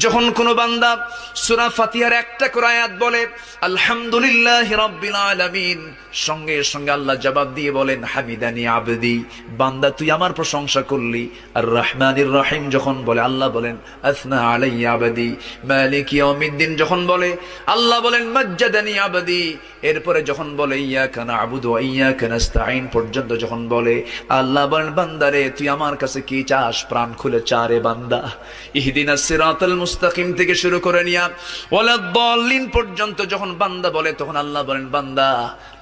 যখন কোন বান্দা সূরা ফাতিহার একটা করে আয়াত বলে আলহামদুলিল্লাহি রাব্বিল আলামিন, সঙ্গে সঙ্গে আল্লাহ জবাব দিয়ে বলেন হামিদানি আবদি, বান্দা তুই আমার প্রশংসা করলি। আর রহমানির রহিম যখন বলে আল্লাহ বলেন আসনা আলাইয়া আবদি। মালিক ইয়াউমিদ্দিন যখন বলে আল্লাহ বলেন মাজ্জাদানি আবদি। এরপরে যখন বলে ইয়াকা না'বুদু ওয়া ইয়াকা নাস্তাঈন পর্যন্ত যখন বলে আল্লাহ বলেন বান্দারে তুই আমার কাছে কি চাস, প্রাণ খুলে চা রে বান্দা। ইহদিনাস সিরাতাল মুস্তাকিম থেকে শুরু করে নিয়া ওয়ালাদ-দাল্লিন পর্যন্ত যখন বান্দা বলে তখন আল্লাহ বলেন বান্দা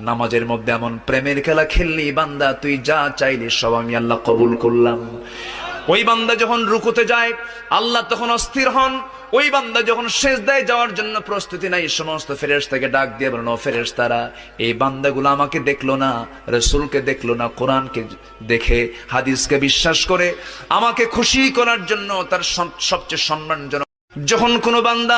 নামাজের মধ্যে এমন প্রেমের খেলা খেললি, বান্দা তুই যা চাইলি সব আমি আল্লাহ কবুল করলাম। ওই বান্দা যখন রুকুতে যায় আল্লাহ তখন অস্থির হন। ওই বান্দা যখন সিজদায় যাওয়ার জন্য প্রস্তুতি নাই, সমস্ত ফেরেশতাকে ডাক দিয়ে বলেন ও ফেরেশতারা, এই বান্দাগুলো আমাকে দেখলো না, রাসূলকে দেখলো না, কোরআনকে দেখে হাদিসকে বিশ্বাস করে আমাকে খুশি করার জন্য তার সবচেয়ে সম্মানজনক। যখন কোন বান্দা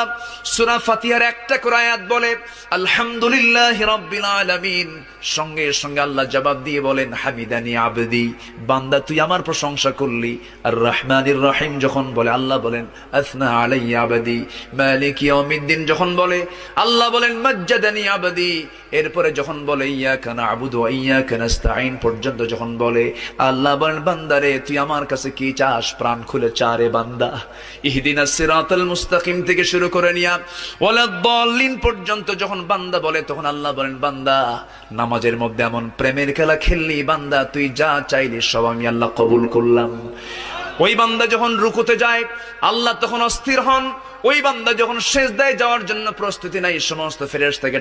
সূরা ফাতিহার একটা করে আয়াত বলে আলহামদুলিল্লাহি রাব্বিল আলামিন, সঙ্গে সঙ্গে আল্লাহ জবাব দিয়ে বলেন হামিদানি আবদি, বান্দা তুই আমার প্রশংসা করলি। আর রহমানির রহিম যখন বলে আল্লাহ বলেন আসনা আলাইয়া আবদি। মালিক ইয়াউমিদ্দিন যখন বলে আল্লাহ বলেন মাজ্জাদানি আবদি। এরপরে যখন বলে ইয়াকা না'বুদু ওয়া ইয়াকা নাস্তাঈন পর্যন্ত যখন বলে আল্লাহ বলেন বান্দারে তুই আমার কাছে কি চাস, প্রাণ খুলে চা রে বান্দা। ইহদিনাস সিরাতাল মুস্তাকিম থেকে শুরু করে নিয়া ওয়ালাদ-দাল্লিন পর্যন্ত যখন বান্দা বলে তখন আল্লাহ বলেন বান্দা নামাজের মধ্যে এমন প্রেমের খেলা খেললি, বান্দা তুই যা চাইলি সব আমি আল্লাহ কবুল করলাম। ওই বান্দা যখন রুকুতে যায় আল্লাহ তখন অস্থির হন। ওই বান্দা যখন সিজদায় যাওয়ার জন্য প্রস্তুতি নাই, সমস্ত ফেরেশতাকে